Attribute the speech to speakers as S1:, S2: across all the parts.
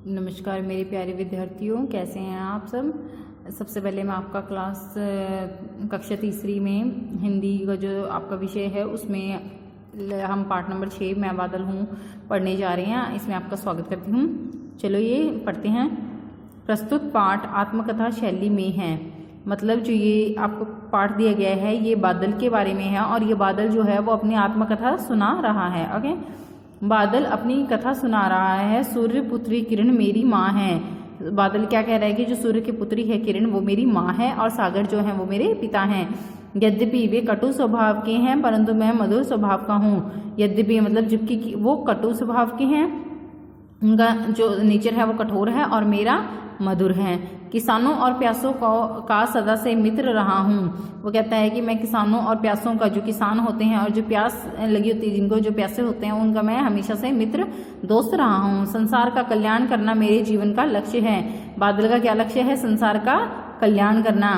S1: नमस्कार मेरे प्यारे विद्यार्थियों, कैसे हैं आप सब। सबसे पहले मैं आपका क्लास कक्षा तीसरी में हिंदी का जो आपका विषय है उसमें हम पाठ नंबर 6 मैं बादल हूँ पढ़ने जा रहे हैं। इसमें आपका स्वागत करती हूँ। चलो ये पढ़ते हैं। प्रस्तुत पाठ आत्मकथा शैली में है। मतलब जो ये आपको पाठ दिया गया है ये बादल के बारे में है और ये बादल जो है वो अपनी आत्मकथा सुना रहा है। ओके, बादल अपनी कथा सुना रहा है। सूर्य पुत्री किरण मेरी माँ है। बादल क्या कह रहा है कि जो सूर्य की पुत्री है किरण वो मेरी माँ है और सागर जो है वो मेरे पिता हैं। यद्यपि वे कटु स्वभाव के हैं परंतु मैं मधुर स्वभाव का हूँ। यद्यपि मतलब जबकि वो कटु स्वभाव के हैं, उनका जो नेचर है वो कठोर है और मेरा मधुर है। किसानों और प्यासों का सदा से मित्र रहा हूँ। वो कहता है कि मैं किसानों और प्यासों का, जो किसान होते हैं और जो प्यास लगी होती है, जिनको जो प्यासे होते हैं, उनका मैं हमेशा से मित्र दोस्त रहा हूँ। संसार का कल्याण करना मेरे जीवन का लक्ष्य है। बादल का क्या लक्ष्य है? संसार का कल्याण करना।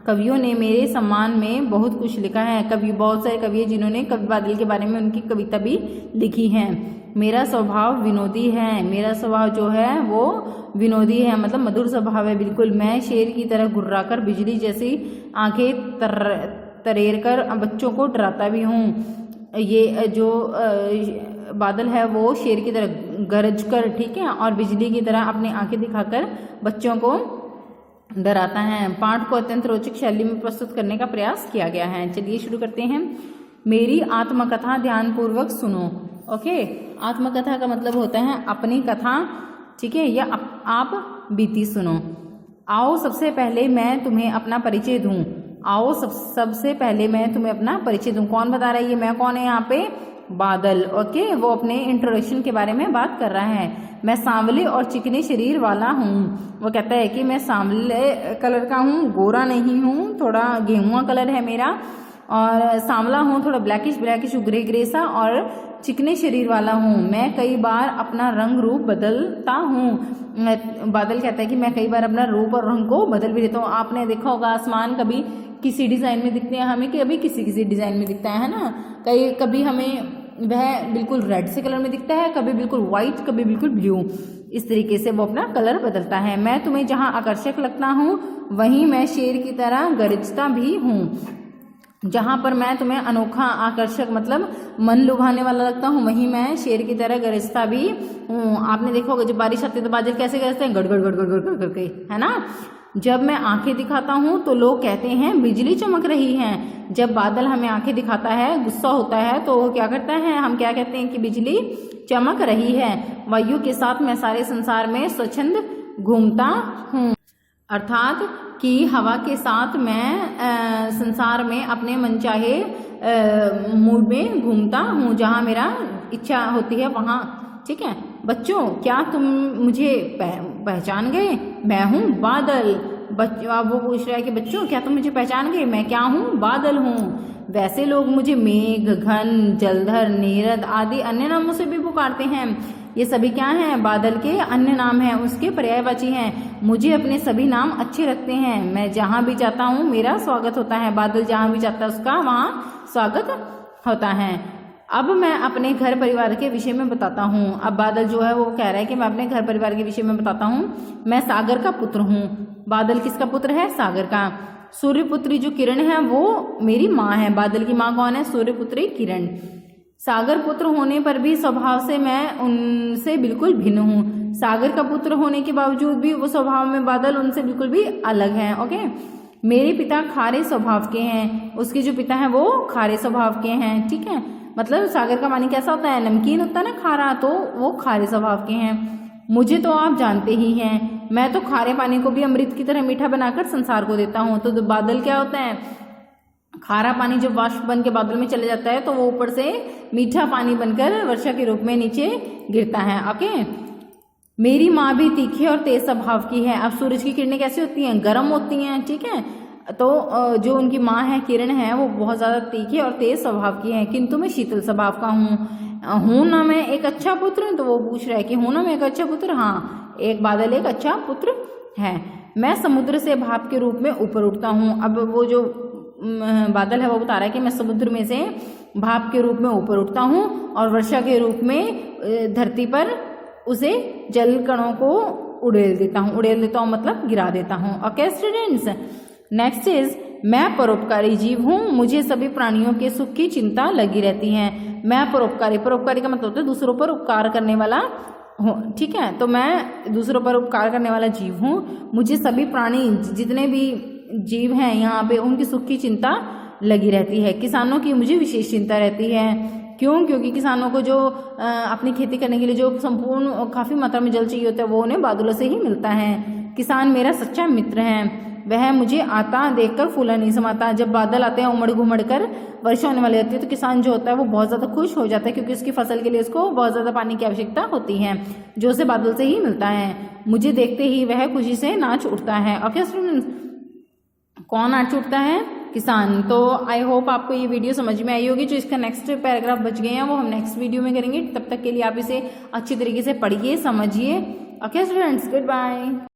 S1: कवियों ने मेरे सम्मान में बहुत कुछ लिखा है। बहुत सारे कवि हैं जिन्होंने कवि बादल के बारे में उनकी कविता भी लिखी है। मेरा स्वभाव विनोदी है। मेरा स्वभाव जो है वो विनोदी है, मतलब मधुर स्वभाव है बिल्कुल। मैं शेर की तरह घुर्राकर बिजली जैसी आंखें तरेर कर बच्चों को डराता भी हूँ। ये जो बादल है वो शेर की तरह गरज कर, ठीक है, और बिजली की तरह अपनी आंखें दिखाकर बच्चों को डराता है। पाठ को अत्यंत रोचक शैली में प्रस्तुत करने का प्रयास किया गया है। चलिए शुरू करते हैं। मेरी आत्मकथा ध्यानपूर्वक सुनो। ओके, आत्मकथा का मतलब होता है अपनी कथा, ठीक है, या आप बीती सुनो। आओ सबसे पहले मैं तुम्हें अपना परिचय दूं। आओ सबसे पहले मैं तुम्हें अपना परिचय दूं। कौन बता रहा है? ये मैं कौन है यहाँ पे? बादल। ओके, वो अपने इंट्रोडक्शन के बारे में बात कर रहा है। मैं सांवले और चिकने शरीर वाला हूँ। वो कहता है कि मैं सांवले कलर का हूँ, गोरा नहीं हूँ, थोड़ा गेहुआ कलर है मेरा, और सांवला हूँ, थोड़ा ब्लैकिश ग्रे सा, और चिकने शरीर वाला हूँ। मैं कई बार अपना रंग रूप बदलता हूँ। बादल कहता है कि मैं कई बार अपना रूप और रंग को बदल भी देता हूँ। आपने देखा होगा आसमान कभी किसी डिज़ाइन में दिखते हैं हमें, कभी किसी डिज़ाइन में दिखता है ना। कभी हमें वह बिल्कुल रेड से कलर में दिखता है, कभी बिल्कुल वाइट, कभी बिल्कुल ब्लू। इस तरीके से वो अपना कलर बदलता है। मैं तुम्हें जहाँ आकर्षक लगता हूँ वहीं मैं शेर की तरह गरजता भी हूँ। जहाँ पर मैं तुम्हें अनोखा, आकर्षक मतलब मन लुभाने वाला लगता हूँ वहीं मैं शेर की तरह गरजता भी हूँ। आपने देखा होगा जब बारिश आती है तो बादल कैसे गरजते हैं? गड़गड़ गड़गड़ गड़गड़ करके, है ना। जब मैं आंखें दिखाता हूँ तो लोग कहते हैं बिजली चमक रही है। जब बादल हमें आंखें दिखाता है, गुस्सा होता है, तो वो क्या करता है? हम क्या कहते हैं कि बिजली चमक रही है। वायु के साथ मैं सारे संसार में स्वच्छंद घूमता हूँ, अर्थात कि हवा के साथ मैं संसार में अपने मनचाहे मूड में घूमता हूँ, जहाँ मेरा इच्छा होती है वहाँ, ठीक है। बच्चों, क्या तुम मुझे पहचान गए? मैं हूँ बादल। अब वो पूछ रहा है कि बच्चों क्या तुम मुझे पहचान गए? मैं क्या हूँ? बादल हूँ। वैसे लोग मुझे मेघ, घन, जलधर, नीरद आदि अन्य नामों से भी पुकारते हैं। ये सभी क्या हैं? बादल के अन्य नाम हैं, उसके पर्यायवाची हैं। मुझे अपने सभी नाम अच्छे लगते हैं। मैं जहाँ भी जाता हूँ मेरा स्वागत होता है। बादल जहाँ भी जाता है उसका वहाँ स्वागत होता है। अब मैं अपने घर परिवार के विषय में बताता हूँ। अब बादल जो है वो कह रहा है कि मैं अपने घर परिवार के विषय में बताता हूँ। मैं सागर का पुत्र हूँ। बादल किसका पुत्र है? सागर का। सूर्यपुत्री जो किरण है वो मेरी माँ है। बादल की माँ कौन है? सूर्यपुत्री किरण। सागर पुत्र होने पर भी स्वभाव से मैं उनसे बिल्कुल भिन्न हूँ। सागर का पुत्र होने के बावजूद भी वो स्वभाव में बादल उनसे बिल्कुल भी अलग है। ओके, मेरे पिता खारे स्वभाव के हैं। उसके जो पिता हैं वो खारे स्वभाव के हैं, ठीक है। मतलब सागर का पानी कैसा होता है? नमकीन होता है ना, खारा, तो वो खारे स्वभाव के हैं। मुझे तो आप जानते ही हैं, मैं तो खारे पानी को भी अमृत की तरह मीठा बनाकर संसार को देता हूँ। तो बादल क्या होता है? खारा पानी जब वाष्प बन के बादल में चले जाता है तो वो ऊपर से मीठा पानी बनकर वर्षा के रूप में नीचे गिरता है। ओके, मेरी माँ भी तीखे और तेज स्वभाव की है। अब सूरज की किरणें कैसी होती हैं? गर्म होती हैं, ठीक है। तो जो उनकी माँ है, किरण है, वो बहुत ज़्यादा तीखे और तेज स्वभाव की है, किंतु मैं शीतल स्वभाव का हूँ ना मैं एक अच्छा पुत्र? तो वो पूछ रहा है कि हूँ ना मैं एक अच्छा पुत्र? हाँ, एक बादल एक अच्छा पुत्र है। मैं समुद्र से भाप के रूप में ऊपर उठता हूँ। अब वो जो बादल है वो बता रहा है कि मैं समुद्र में से भाप के रूप में ऊपर उठता हूँ और वर्षा के रूप में धरती पर उसे जल कणों को उड़ेल देता हूँ मतलब गिरा देता हूँ। ओके स्टूडेंट्स, नेक्स्ट इज मैं परोपकारी जीव हूँ, मुझे सभी प्राणियों के सुख की चिंता लगी रहती है। मैं परोपकारी का मतलब होता है दूसरों पर उपकार करने वाला हूँ, ठीक है। तो मैं दूसरों पर उपकार करने वाला जीव हूँ, मुझे सभी प्राणी जितने भी जीव हैं यहाँ पे उनकी सुख की चिंता लगी रहती है। किसानों की मुझे विशेष चिंता रहती है। क्यों? क्योंकि किसानों को जो अपनी खेती करने के लिए जो संपूर्ण काफ़ी मात्रा में जल चाहिए होता है वो उन्हें बादलों से ही मिलता है। किसान मेरा सच्चा मित्र है, वह मुझे आता देखकर फूला नहीं समाता। जब बादल आते हैं उमड़ घुमड़ कर वर्षा होने वाली होती है तो किसान जो होता है वो बहुत ज़्यादा खुश हो जाता है, क्योंकि उसकी फसल के लिए उसको बहुत ज़्यादा पानी की आवश्यकता होती है जो उसे बादल से ही मिलता है। मुझे देखते ही वह खुशी से नाच उठता है। ओके स्टूडेंट्स, कौन नाच उठता है? किसान। तो आई होप आपको ये वीडियो समझ में आई होगी। जो इसका नेक्स्ट पैराग्राफ बच गए हैं वो हम नेक्स्ट वीडियो में करेंगे। तब तक के लिए आप इसे अच्छी तरीके से पढ़िए, समझिए। Okay students, good bye.